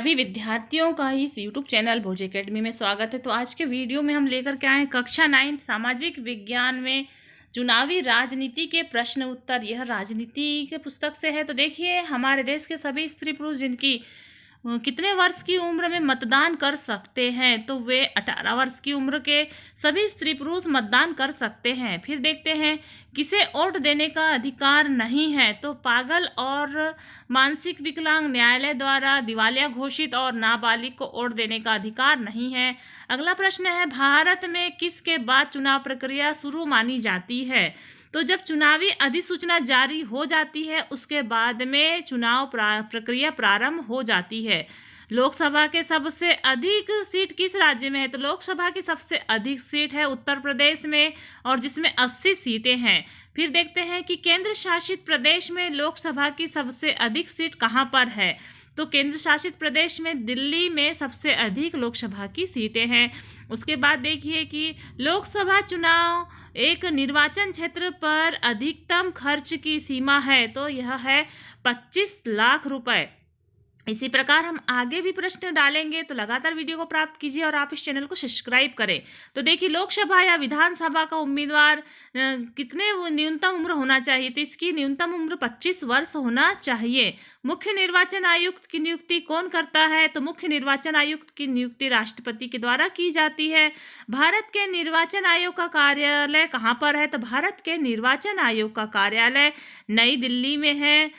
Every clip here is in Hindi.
सभी विद्यार्थियों का इस YouTube चैनल भोज एकेडमी में स्वागत है। तो आज के वीडियो में हम लेकर के आए हैं कक्षा 9 सामाजिक विज्ञान में चुनावी राजनीति के प्रश्न उत्तर। यह राजनीति के पुस्तक से है। तो देखिए, हमारे देश के सभी स्त्री पुरुष जिनकी कितने वर्ष की उम्र में मतदान कर सकते हैं, तो वे 18 वर्ष की उम्र के सभी स्त्री पुरुष मतदान कर सकते हैं। फिर देखते हैं किसे वोट देने का अधिकार नहीं है, तो पागल और मानसिक विकलांग न्यायालय द्वारा दिवालिया घोषित और नाबालिग को वोट देने का अधिकार नहीं है। अगला प्रश्न है, भारत में किसके बाद चुनाव प्रक्रिया शुरू मानी जाती है? तो जब चुनावी अधिसूचना जारी हो जाती है उसके बाद में चुनाव प्रक्रिया प्रारंभ हो जाती है। लोकसभा के सबसे अधिक सीट किस राज्य में है? तो लोकसभा की सबसे अधिक सीट है उत्तर प्रदेश में, और जिसमें 80 सीटें हैं। फिर देखते हैं कि केंद्र शासित प्रदेश में लोकसभा की सबसे अधिक सीट कहाँ पर है? तो केंद्र शासित प्रदेश में दिल्ली में सबसे अधिक लोकसभा की सीटें हैं। उसके बाद देखिए कि लोकसभा चुनाव एक निर्वाचन क्षेत्र पर अधिकतम खर्च की सीमा है, तो यह है 25 लाख रुपए। इसी प्रकार हम आगे भी प्रश्न डालेंगे, तो लगातार वीडियो को प्राप्त कीजिए और आप इस चैनल को सब्सक्राइब करें। तो देखिए, लोकसभा या विधानसभा का उम्मीदवार कितने न्यूनतम उम्र होना चाहिए? तो इसकी न्यूनतम उम्र 25 वर्ष होना चाहिए। मुख्य निर्वाचन आयुक्त की नियुक्ति कौन करता है? तो मुख्य निर्वाचन आयुक्त की नियुक्ति राष्ट्रपति के द्वारा की जाती है। भारत के निर्वाचन आयोग का कार्यालय कहाँ पर है? तो भारत के निर्वाचन आयोग का कार्यालय नई दिल्ली में है।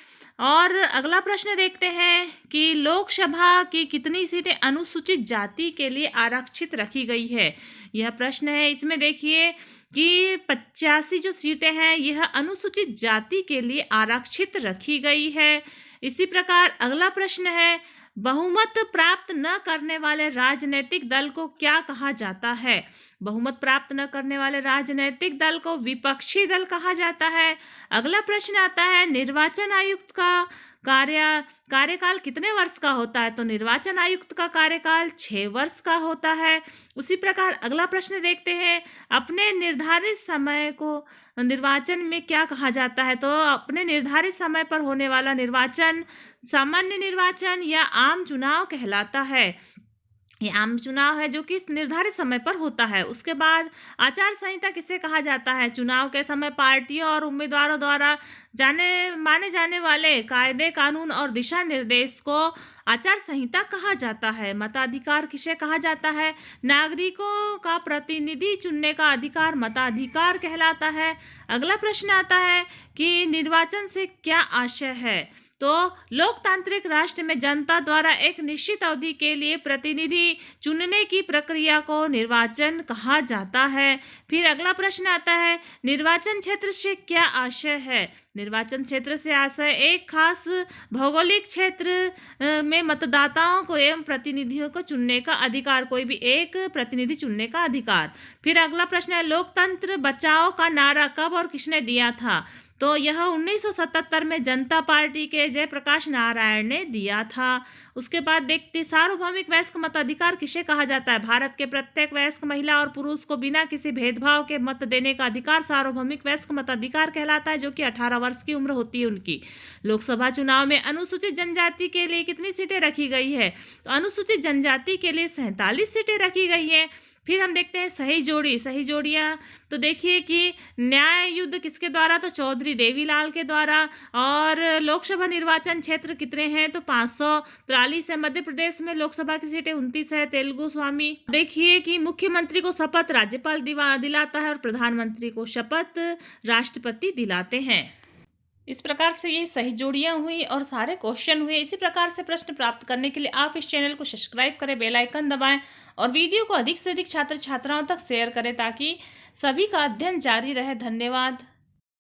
और अगला प्रश्न देखते हैं कि लोकसभा की कितनी सीटें अनुसूचित जाति के लिए आरक्षित रखी गई है? यह प्रश्न है। इसमें देखिए कि 85 जो सीटें हैं यह अनुसूचित जाति के लिए आरक्षित रखी गई है। इसी प्रकार अगला प्रश्न है, बहुमत प्राप्त न करने वाले राजनीतिक दल को क्या कहा जाता है? बहुमत प्राप्त न करने वाले राजनीतिक दल को विपक्षी दल कहा जाता है। अगला प्रश्न आता है, निर्वाचन आयुक्त का कार्यकाल कितने वर्ष का होता है? तो निर्वाचन आयुक्त का कार्यकाल 6 वर्ष का होता है। उसी प्रकार अगला प्रश्न देखते हैं, अपने निर्धारित समय को निर्वाचन में क्या कहा जाता है? तो अपने निर्धारित समय पर होने वाला निर्वाचन सामान्य निर्वाचन या आम चुनाव कहलाता है। ये आम चुनाव है जो कि निर्धारित समय पर होता है। उसके बाद आचार संहिता किसे कहा जाता है? चुनाव के समय पार्टियों और उम्मीदवारों द्वारा माने जाने वाले कायदे कानून और दिशा निर्देश को आचार संहिता कहा जाता है। मताधिकार किसे कहा जाता है? नागरिकों का प्रतिनिधि चुनने का अधिकार मताधिकार कहलाता है। अगला प्रश्न आता है कि निर्वाचन से क्या आशय है? तो लोकतांत्रिक राष्ट्र में जनता द्वारा एक निश्चित अवधि के लिए प्रतिनिधि चुनने की प्रक्रिया को निर्वाचन कहा जाता है। फिर अगला प्रश्न आता है, निर्वाचन क्षेत्र से क्या आशय है? निर्वाचन क्षेत्र से आशय एक खास भौगोलिक क्षेत्र में मतदाताओं को एवं प्रतिनिधियों को चुनने का अधिकार, कोई भी एक प्रतिनिधि चुनने का अधिकार। फिर अगला प्रश्न है, लोकतंत्र बचाओ का नारा कब और किसने दिया था? तो यह 1977 में जनता पार्टी के जयप्रकाश नारायण ने दिया था। उसके बाद देखते, सार्वभौमिक वयस्क मताधिकार किसे कहा जाता है? भारत के प्रत्येक वयस्क महिला और पुरुष को बिना किसी भेदभाव के मत देने का अधिकार सार्वभौमिक वयस्क मताधिकार कहलाता है, जो कि 18 वर्ष की उम्र होती है उनकी। लोकसभा चुनाव में अनुसूचित जनजाति के लिए कितनी सीटें रखी गई है? तो अनुसूचित जनजाति के लिए 47 सीटें रखी गई है। फिर हम देखते हैं सही जोड़ियाँ। तो देखिए कि न्याय युद्ध किसके द्वारा? तो चौधरी देवीलाल के द्वारा। और लोकसभा निर्वाचन क्षेत्र कितने हैं? तो 543 है। मध्य प्रदेश में लोकसभा की सीटें 29 है। तेलुगु स्वामी। देखिए कि मुख्यमंत्री को शपथ राज्यपाल दिलाता है और प्रधानमंत्री को शपथ राष्ट्रपति दिलाते हैं। इस प्रकार से ये सही जोड़ियाँ हुई और सारे क्वेश्चन हुए। इसी प्रकार से प्रश्न प्राप्त करने के लिए आप इस चैनल को सब्सक्राइब करें, बेल आइकन दबाएं और वीडियो को अधिक से अधिक छात्र छात्राओं तक शेयर करें ताकि सभी का अध्ययन जारी रहे। धन्यवाद।